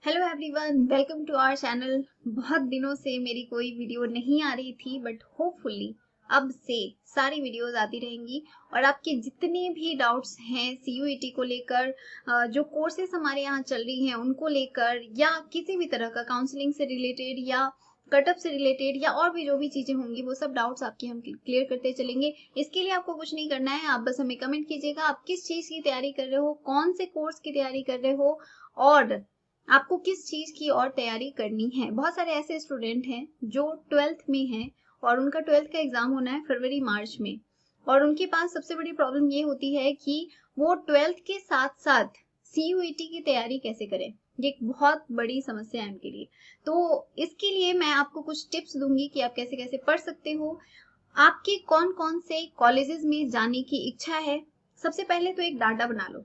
Hello everyone, welcome to our channel. बहुत दिनों से मेरी कोई वीडियो नहीं आ रही थी, बट होपफुली अब से सारी वीडियोस आती रहेंगी और आपके जितने भी डाउट्स हैं सीयूईटी को लेकर, जो कोर्सेज हमारे यहाँ चल रही हैं उनको लेकर, या किसी भी तरह का काउंसलिंग से रिलेटेड या कटअप से रिलेटेड या और भी जो भी चीजें होंगी, वो सब डाउट्स आपके हम क्लियर करते चलेंगे। इसके लिए आपको कुछ नहीं करना है, आप बस हमें कमेंट कीजिएगा आप किस चीज की तैयारी कर रहे हो, कौन से कोर्स की तैयारी कर रहे हो और आपको किस चीज की और तैयारी करनी है। बहुत सारे ऐसे स्टूडेंट हैं जो 12th में हैं और उनका 12th का एग्जाम होना है फरवरी मार्च में, और उनके पास सबसे बड़ी प्रॉब्लम ये होती है कि वो 12th के साथ साथ सीयूईटी की तैयारी कैसे करें। ये एक बहुत बड़ी समस्या है उनके लिए। तो इसके लिए मैं आपको कुछ टिप्स दूंगी कि आप कैसे कैसे पढ़ सकते हो, आपके कौन कौन से कॉलेजेस में जाने की इच्छा है। सबसे पहले तो एक डाटा बना लो।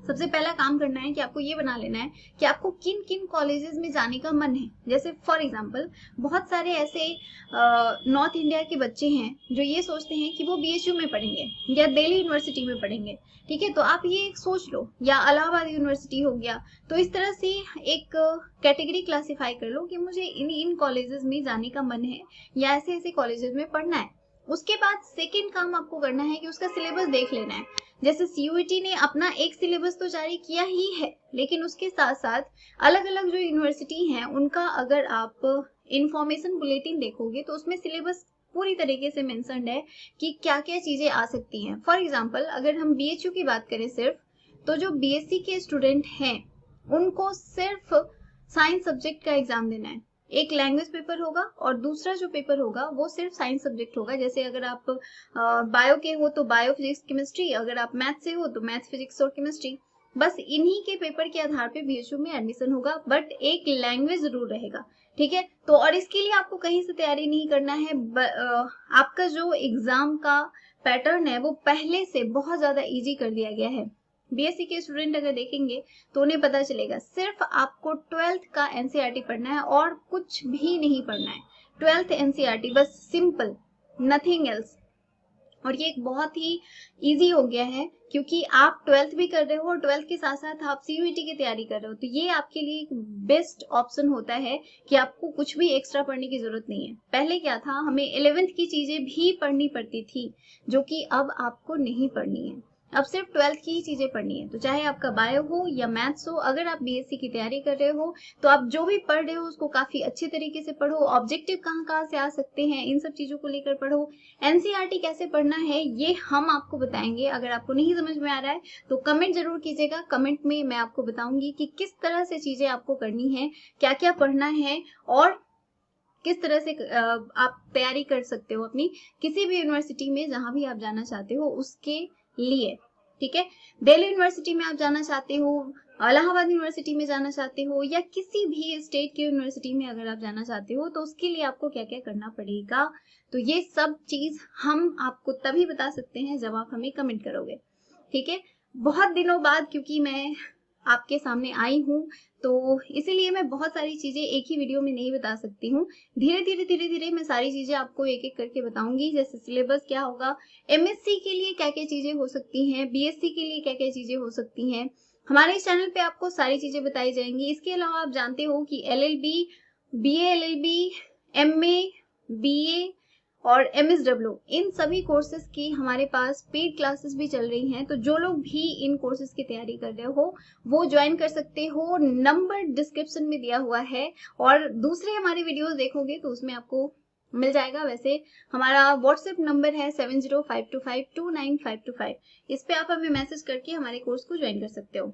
सबसे पहला काम करना है कि आपको ये बना लेना है कि आपको किन किन कॉलेजेस में जाने का मन है। जैसे फॉर एग्जांपल बहुत सारे ऐसे नॉर्थ इंडिया के बच्चे हैं जो ये सोचते हैं कि वो बीएचयू में पढ़ेंगे या दिल्ली यूनिवर्सिटी में पढ़ेंगे। ठीक है, तो आप ये एक सोच लो, या इलाहाबाद यूनिवर्सिटी हो गया। तो इस तरह से एक कैटेगरी क्लासिफाई कर लो कि मुझे इन इन कॉलेजेस में जाने का मन है या ऐसे ऐसे कॉलेजेस में पढ़ना है। उसके बाद सेकेंड काम आपको करना है कि उसका सिलेबस देख लेना है। जैसे सीयूईटी ने अपना एक सिलेबस तो जारी किया ही है, लेकिन उसके साथ साथ अलग अलग जो यूनिवर्सिटी हैं उनका अगर आप इंफॉर्मेशन बुलेटिन देखोगे तो उसमें सिलेबस पूरी तरीके से मेंशन्ड है कि क्या क्या चीजें आ सकती हैं। फॉर एग्जांपल अगर हम बीएचयू की बात करें सिर्फ, तो जो बीएससी के स्टूडेंट हैं उनको सिर्फ साइंस सब्जेक्ट का एग्जाम देना है। एक लैंग्वेज पेपर होगा और दूसरा जो पेपर होगा वो सिर्फ साइंस सब्जेक्ट होगा। जैसे अगर आप बायो के हो तो बायो फिजिक्स केमिस्ट्री, अगर आप मैथ से हो तो मैथ फिजिक्स और केमिस्ट्री। बस इन्हीं के पेपर के आधार पे बीएचयू में एडमिशन होगा, बट एक लैंग्वेज जरूर रहेगा। ठीक है, तो और इसके लिए आपको कहीं से तैयारी नहीं करना है। आपका जो एग्जाम का पैटर्न है वो पहले से बहुत ज्यादा इजी कर दिया गया है। बीएससी के स्टूडेंट अगर देखेंगे तो उन्हें पता चलेगा सिर्फ आपको 12th का एनसीईआरटी पढ़ना है और कुछ भी नहीं पढ़ना है। 12th एनसीईआरटी बस, सिंपल, नथिंग एल्स। और ये एक बहुत ही इजी हो गया है क्योंकि आप 12th भी कर रहे हो और 12th के साथ साथ आप सीयूईटी की तैयारी कर रहे हो, तो ये आपके लिए एक बेस्ट ऑप्शन होता है कि आपको कुछ भी एक्स्ट्रा पढ़ने की जरूरत नहीं है। पहले क्या था, हमें 11th की चीजें भी पढ़नी पड़ती थी जो कि अब आपको नहीं पढ़नी है। अब सिर्फ 12th की ही चीजें पढ़नी है। तो चाहे आपका बायो हो या मैथ्स हो, अगर आप बीएससी की तैयारी कर रहे हो तो आप जो भी पढ़ रहे हो उसको काफी अच्छे तरीके से पढ़ो। ऑब्जेक्टिव कहाँ कहाँ से आ सकते हैं इन सब चीजों को लेकर पढ़ो। एनसीईआरटी कैसे पढ़ना है ये हम आपको बताएंगे। अगर आपको नहीं समझ में आ रहा है तो कमेंट जरूर कीजिएगा। कमेंट में मैं आपको बताऊंगी कि किस तरह से चीजें आपको करनी है, क्या क्या पढ़ना है और किस तरह से आप तैयारी कर सकते हो अपनी किसी भी यूनिवर्सिटी में जहां भी आप जाना चाहते हो उसके लिए। ठीक है, दिल्ली यूनिवर्सिटी में आप जाना चाहते हो, इलाहाबाद यूनिवर्सिटी में जाना चाहते हो, या किसी भी स्टेट की यूनिवर्सिटी में अगर आप जाना चाहते हो तो उसके लिए आपको क्या क्या करना पड़ेगा, तो ये सब चीज हम आपको तभी बता सकते हैं जब आप हमें कमेंट करोगे। ठीक है, बहुत दिनों बाद क्योंकि मैं आपके सामने आई हूँ तो इसीलिए मैं बहुत सारी चीजें एक ही वीडियो में नहीं बता सकती हूँ। धीरे धीरे मैं सारी चीजें आपको एक एक करके बताऊंगी। जैसे सिलेबस क्या होगा, एमएससी के लिए क्या क्या चीजें हो सकती हैं, बीएससी के लिए क्या क्या चीजें हो सकती हैं, हमारे इस चैनल पे आपको सारी चीजें बताई जाएंगी। इसके अलावा आप जानते हो कि LLB, BA LLB, MA, BA और एमएसडब्ल्यू, इन सभी कोर्सेज की हमारे पास पेड क्लासेस भी चल रही हैं। तो जो लोग भी इन कोर्सेज की तैयारी कर रहे हो वो ज्वाइन कर सकते हो, नंबर डिस्क्रिप्शन में दिया हुआ है। और दूसरे हमारे वीडियोस देखोगे तो उसमें आपको मिल जाएगा। वैसे हमारा व्हाट्सएप नंबर है 7052529525। इस पे आप हमें मैसेज करके हमारे कोर्स को ज्वाइन कर सकते हो।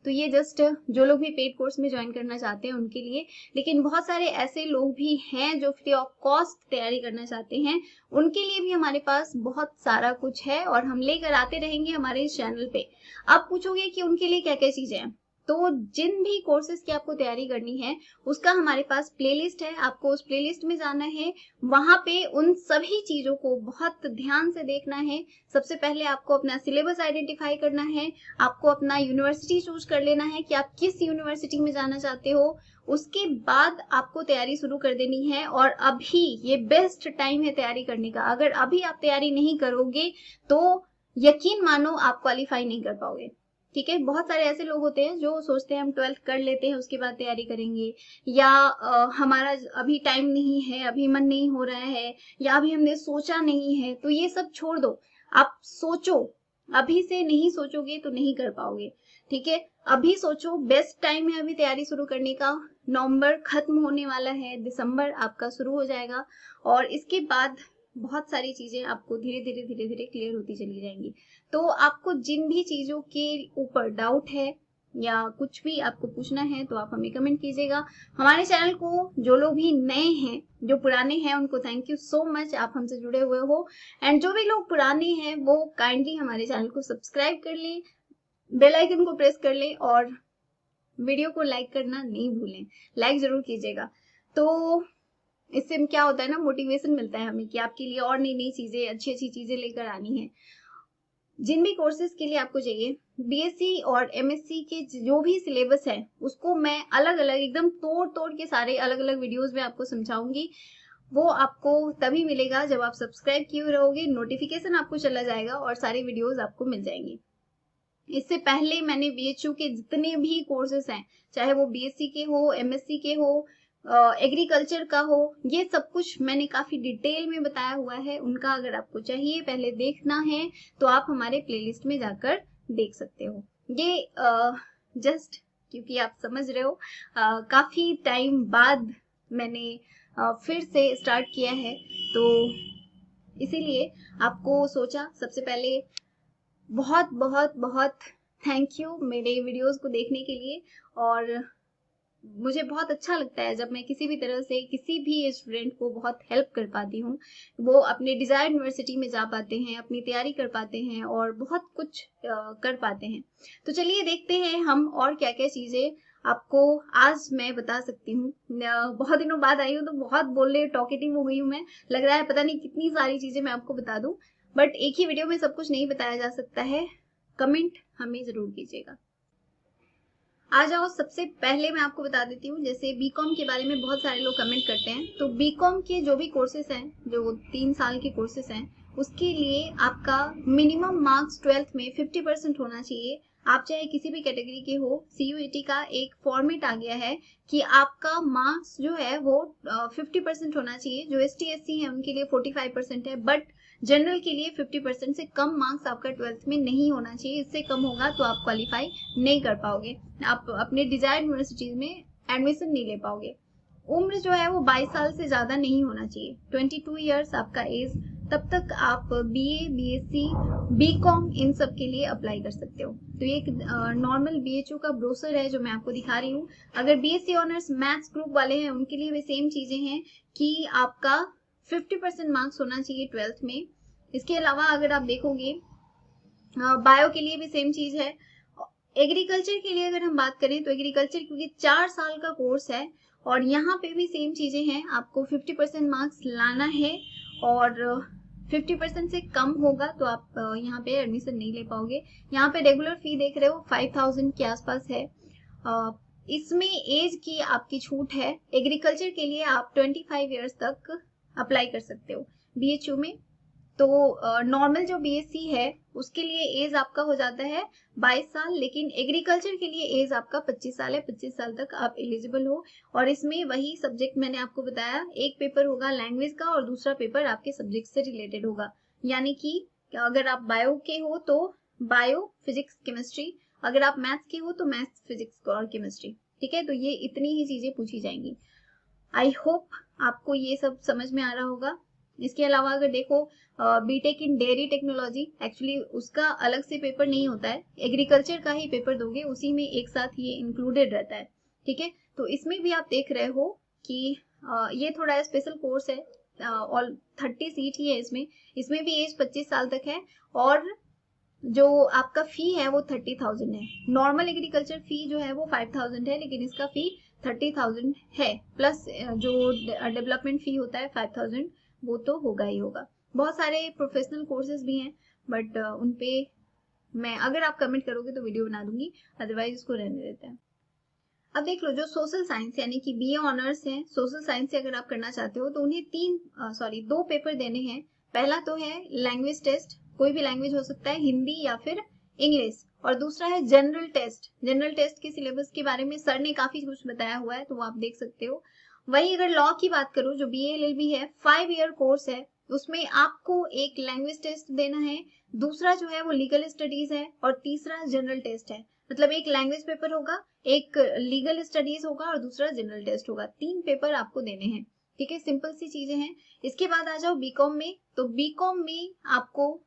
तो ये जस्ट जो लोग भी पेड कोर्स में ज्वाइन करना चाहते हैं उनके लिए, लेकिन बहुत सारे ऐसे लोग भी हैं जो फ्री ऑफ कॉस्ट तैयारी करना चाहते हैं, उनके लिए भी हमारे पास बहुत सारा कुछ है और हम लेकर आते रहेंगे हमारे इस चैनल पे। आप पूछोगे कि उनके लिए क्या क्या चीजें हैं, तो जिन भी कोर्सेज की आपको तैयारी करनी है उसका हमारे पास प्लेलिस्ट है। आपको उस प्लेलिस्ट में जाना है, वहां पे उन सभी चीजों को बहुत ध्यान से देखना है। सबसे पहले आपको अपना सिलेबस आइडेंटिफाई करना है, आपको अपना यूनिवर्सिटी चूज कर लेना है कि आप किस यूनिवर्सिटी में जाना चाहते हो। उसके बाद आपको तैयारी शुरू कर देनी है और अभी ये बेस्ट टाइम है तैयारी करने का। अगर अभी आप तैयारी नहीं करोगे तो यकीन मानो आप क्वालिफाई नहीं कर पाओगे। ठीक है, बहुत सारे ऐसे लोग होते हैं जो सोचते हैं हम 12th कर लेते हैं उसके बाद तैयारी करेंगे, या हमारा अभी टाइम नहीं है, अभी मन नहीं हो रहा है, या अभी हमने सोचा नहीं है। तो ये सब छोड़ दो, आप सोचो। अभी से नहीं सोचोगे तो नहीं कर पाओगे। ठीक है, अभी सोचो, बेस्ट टाइम है अभी तैयारी शुरू करने का। नवंबर खत्म होने वाला है, दिसंबर आपका शुरू हो जाएगा, और इसके बाद बहुत सारी चीजें आपको धीरे धीरे धीरे धीरे क्लियर होती चली जाएंगी। तो आपको जिन भी चीजों के ऊपर डाउट है या कुछ भी आपको पूछना है तो आप हमें कमेंट कीजिएगा। हमारे चैनल को जो लोग भी नए हैं, जो पुराने हैं, उनको थैंक यू सो मच, आप हमसे जुड़े हुए हो। एंड जो भी लोग पुराने हैं वो काइंडली हमारे चैनल को सब्सक्राइब कर लें, बेल आइकन को प्रेस कर लें, और वीडियो को लाइक करना नहीं भूलें। लाइक जरूर कीजिएगा। तो इससे क्या होता है ना, मोटिवेशन मिलता है हमें कि आपके लिए और नई नई चीजें, अच्छी अच्छी चीजें लेकर आनी है। जिन भी कोर्सेज के लिए आपको चाहिए, बीएससी और एमएससी के जो भी सिलेबस है उसको मैं अलग अलग एकदम तोड़ तोड़ के सारे अलग अलग वीडियोस में आपको समझाऊंगी। वो आपको तभी मिलेगा जब आप सब्सक्राइब किए हुए रहोगे, नोटिफिकेशन आपको चला जाएगा और सारी वीडियोस आपको मिल जाएंगी। इससे पहले मैंने बीएचयू के जितने भी कोर्सेस हैं, चाहे वो बीएससी के हो, एमएससी के हो, एग्रीकल्चर का हो, ये सब कुछ मैंने काफी डिटेल में बताया हुआ है। उनका अगर आपको चाहिए, पहले देखना है, तो आप हमारे प्लेलिस्ट में जाकर देख सकते हो। ये जस्ट क्योंकि आप समझ रहे हो, काफी टाइम बाद मैंने फिर से स्टार्ट किया है, तो इसीलिए आपको सोचा सबसे पहले बहुत बहुत बहुत थैंक यू मेरे वीडियोस को देखने के लिए। और मुझे बहुत अच्छा लगता है जब मैं किसी भी तरह से किसी भी स्टूडेंट को बहुत हेल्प कर पाती हूँ, वो अपने डिजायर यूनिवर्सिटी में जा पाते हैं, अपनी तैयारी कर पाते हैं और बहुत कुछ कर पाते हैं। तो चलिए देखते हैं हम और क्या क्या चीजें आपको आज मैं बता सकती हूँ। बहुत दिनों बाद आई हूँ तो बहुत बोलने टॉकेटिव हो गई हूँ मैं, लग रहा है पता नहीं कितनी सारी चीजें मैं आपको बता दूं, बट एक ही वीडियो में सब कुछ नहीं बताया जा सकता है। कमेंट हमें जरूर कीजिएगा। आ जाओ, सबसे पहले मैं आपको बता देती हूँ, जैसे बीकॉम के बारे में बहुत सारे लोग कमेंट करते हैं, तो बीकॉम के जो भी कोर्सेस हैं, जो 3 साल के कोर्सेस हैं, उसके लिए आपका मिनिमम मार्क्स 12th में 50% होना चाहिए। आप चाहे किसी भी कैटेगरी के हो, सीयूईटी का एक फॉर्मेट आ गया है कि आपका मार्क्स जो है वो 50% होना चाहिए। जो ST SC है उनके लिए 45% है, बट जनरल के लिए 50% से कम मार्क्स आपका 12th में नहीं होना चाहिए। इससे कम होगा तो आप क्वालिफाई नहीं कर पाओगे, आप अपने डिजायर्ड यूनिवर्सिटीज में एडमिशन नहीं ले पाओगे। उम्र जो है वो 22 साल से ज्यादा नहीं होना चाहिए, 22 ईयर्स आपका एज, तब तक आप बीए, बीएससी, बीकॉम इन सब के लिए अप्लाई कर सकते हो। तो ये एक नॉर्मल बीएचयू का ब्रोशर है जो मैं आपको दिखा रही हूँ। अगर बीएससी ऑनर्स मैथ्स ग्रुप वाले हैं उनके लिए भी सेम चीजें हैं कि आपका 50% मार्क्स होना चाहिए 12th में। इसके अलावा अगर आप देखोगे बायो के लिए भी सेम चीज है। एग्रीकल्चर के लिए अगर हम बात करें तो एग्रीकल्चर क्योंकि 4 साल का कोर्स है और यहाँ पे भी सेम चीजें हैं, आपको 50% मार्क्स लाना है और 50% से कम होगा तो आप यहाँ पे एडमिशन नहीं ले पाओगे। यहाँ पे रेगुलर फी देख रहे हो 5000 के आसपास है। इसमें एज की आपकी छूट है। एग्रीकल्चर के लिए आप 25 ईयर्स तक अप्लाई कर सकते हो बीएचयू में। तो नॉर्मल जो बीएससी है उसके लिए एज आपका हो जाता है 22 साल, लेकिन एग्रीकल्चर के लिए एज आपका 25 साल है। 25 साल तक आप एलिजिबल हो। और इसमें वही सब्जेक्ट मैंने आपको बताया, एक पेपर होगा लैंग्वेज का और दूसरा पेपर आपके सब्जेक्ट से रिलेटेड होगा। यानी कि अगर आप बायो के हो तो बायो, फिजिक्स, केमिस्ट्री, अगर आप मैथ्स के हो तो मैथ्स, फिजिक्स और केमिस्ट्री। ठीक है, तो ये इतनी ही चीजें पूछी जाएंगी। आई होप आपको ये सब समझ में आ रहा होगा। इसके अलावा अगर देखो बीटेक इन डेयरी टेक्नोलॉजी, एक्चुअली उसका अलग से पेपर नहीं होता है, एग्रीकल्चर का ही पेपर दोगे, उसी में एक साथ ये इंक्लूडेड रहता है। ठीक है, तो इसमें भी आप देख रहे हो कि ये थोड़ा स्पेशल कोर्स है और 30 सीट ही है इसमें। इसमें भी एज 25 साल तक है और जो आपका फी है वो 30,000 है। नॉर्मल एग्रीकल्चर फी जो है वो 5,000 है, लेकिन इसका फी 30,000 है, प्लस जो डेवलपमेंट फी होता है 5,000, वो तो होगा ही होगा। बहुत सारे प्रोफेशनल कोर्सेज भी हैं, बट उनपे मैं अगर आप कमेंट करोगे तो वीडियो बना दूंगी, अदरवाइज इसको रहने देते हैं। अब देख लो, जो सोशल साइंस यानी कि बीए ऑनर्स है, सोशल साइंस से अगर आप करना चाहते हो तो उन्हें 2 पेपर देने हैं। पहला तो है लैंग्वेज टेस्ट, कोई भी लैंग्वेज हो सकता है, हिंदी या फिर इंग्लिश, और दूसरा है जनरल टेस्ट। जनरल टेस्ट के सिलेबस के बारे में सर ने काफी कुछ बताया हुआ है, तो वो आप देख सकते हो। वही अगर लॉ की बात करूं, जो BA LLB है 5 ईयर कोर्स है, उसमें आपको एक लैंग्वेज टेस्ट देना है, दूसरा जो है वो लीगल स्टडीज है, और तीसरा जनरल टेस्ट है। मतलब एक लैंग्वेज पेपर होगा, एक लीगल स्टडीज होगा और दूसरा जनरल टेस्ट होगा। 3 पेपर आपको देने हैं, ठीक है। सिंपल सी चीजें हैं। इसके बाद आ जाओ बीकॉम में, तो बीकॉम में आपको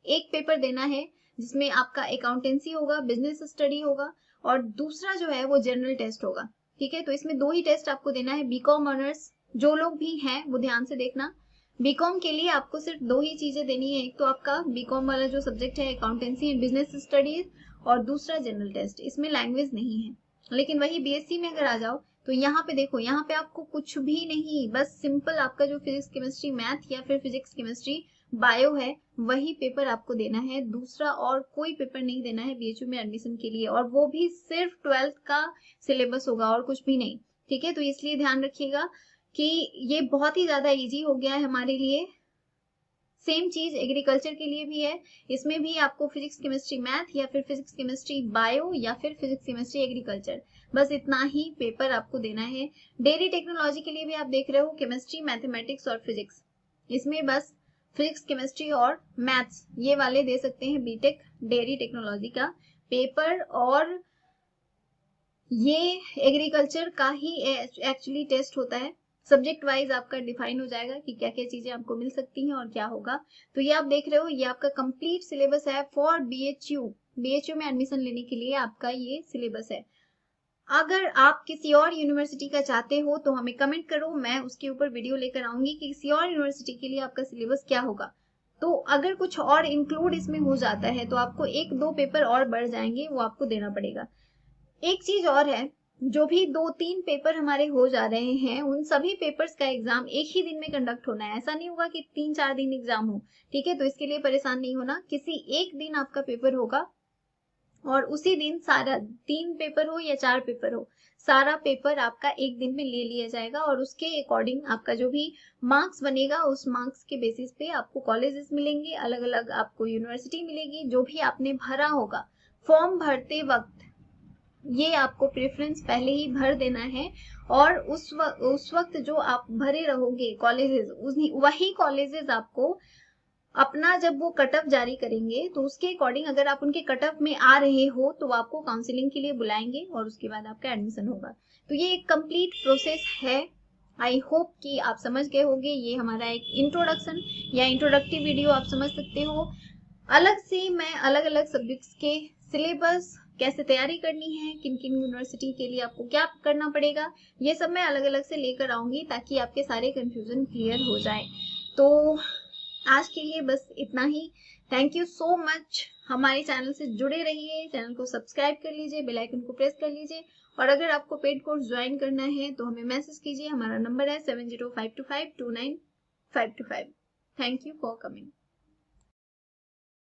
एक पेपर देना है जिसमें आपका अकाउंटेंसी होगा, बिजनेस स्टडी होगा, और दूसरा जो है वो जनरल टेस्ट होगा, ठीक है। तो इसमें 2 ही टेस्ट आपको देना है। बीकॉम ऑनर्स जो लोग भी हैं वो ध्यान से देखना, बीकॉम के लिए आपको सिर्फ 2 ही चीजें देनी है। एक तो आपका बीकॉम वाला जो सब्जेक्ट है अकाउंटेंसी एंड बिजनेस स्टडीज, और दूसरा जनरल टेस्ट। इसमें लैंग्वेज नहीं है। लेकिन वही BSc में अगर आ जाओ तो यहाँ पे देखो, यहाँ पे आपको कुछ भी नहीं, बस सिंपल आपका जो फिजिक्स केमिस्ट्री मैथ या फिर फिजिक्स केमिस्ट्री बायो है वही पेपर आपको देना है। दूसरा और कोई पेपर नहीं देना है BHU में एडमिशन के लिए, और वो भी सिर्फ 12th का सिलेबस होगा और कुछ भी नहीं, ठीक है। तो इसलिए ध्यान रखिएगा कि ये बहुत ही ज्यादा इजी हो गया है हमारे लिए। सेम चीज एग्रीकल्चर के लिए भी है। इसमें भी आपको फिजिक्स केमिस्ट्री मैथ या फिर फिजिक्स केमिस्ट्री बायो या फिर फिजिक्स केमिस्ट्री एग्रीकल्चर, बस इतना ही पेपर आपको देना है। डेयरी टेक्नोलॉजी के लिए भी आप देख रहे हो केमिस्ट्री, मैथमेटिक्स और फिजिक्स। इसमें बस फिजिक्स केमिस्ट्री और मैथ्स ये वाले दे सकते हैं बीटेक डेयरी टेक्नोलॉजी का पेपर, और ये एग्रीकल्चर का ही एक्चुअली टेस्ट होता है। सब्जेक्ट वाइज आपका डिफाइन हो जाएगा कि क्या क्या चीजें आपको मिल सकती हैं और क्या होगा। तो ये आप देख रहे हो, ये आपका कंप्लीट सिलेबस है फॉर BHU में एडमिशन लेने के लिए आपका ये सिलेबस है। अगर आप किसी और यूनिवर्सिटी का चाहते हो तो हमें कमेंट करो, मैं उसके ऊपर वीडियो लेकर आऊंगी कि किसी और यूनिवर्सिटी के लिए आपका सिलेबस क्या होगा। तो अगर कुछ और इंक्लूड इसमें हो जाता है तो आपको 1-2 पेपर और बढ़ जाएंगे, वो आपको देना पड़ेगा। एक चीज और है, जो भी 2-3 पेपर हमारे हो जा रहे हैं उन सभी पेपर्स का एग्जाम एक ही दिन में कंडक्ट होना है। ऐसा नहीं होगा कि 3-4 दिन एग्जाम हो, ठीक है। तो इसके लिए परेशान नहीं होना, किसी एक दिन आपका पेपर होगा और उसी दिन सारा 3 पेपर हो या 4 पेपर हो, सारा पेपर आपका एक दिन में ले लिया जाएगा, और उसके अकॉर्डिंग आपका जो भी मार्क्स बनेगा उस मार्क्स के बेसिस पे आपको कॉलेजेस मिलेंगे, अलग अलग आपको यूनिवर्सिटी मिलेगी। जो भी आपने भरा होगा फॉर्म भरते वक्त, ये आपको प्रेफरेंस पहले ही भर देना है, और उस वक्त जो आप भरे रहोगे कॉलेजेस, वही कॉलेजेस आपको अपना जब वो कट ऑफ जारी करेंगे तो उसके अकॉर्डिंग अगर आप उनके कट ऑफ में आ रहे हो तो आपको काउंसलिंग के लिए बुलाएंगे और उसके बाद आपका एडमिशन होगा। तो ये एक कंप्लीट प्रोसेस है। आई होप कि आप समझ गए होंगे। ये हमारा एक इंट्रोडक्शन या इंट्रोडक्टिव वीडियो आप समझ सकते हो। अलग से मैं अलग अलग सब्जेक्ट्स के सिलेबस, कैसे तैयारी करनी है, किन किन यूनिवर्सिटी के लिए आपको क्या करना पड़ेगा, ये सब मैं अलग अलग से लेकर आऊंगी ताकि आपके सारे कंफ्यूजन क्लियर हो जाए। तो आज के लिए बस इतना ही। Thank you so much. हमारे चैनल से जुड़े रहिए, चैनल को सब्सक्राइब कर लीजिए, बेल आइकन को प्रेस कर लीजिए, और अगर आपको पेड कोर्स ज्वाइन करना है तो हमें मैसेज कीजिए। हमारा नंबर है 7052529525। Thank you for coming.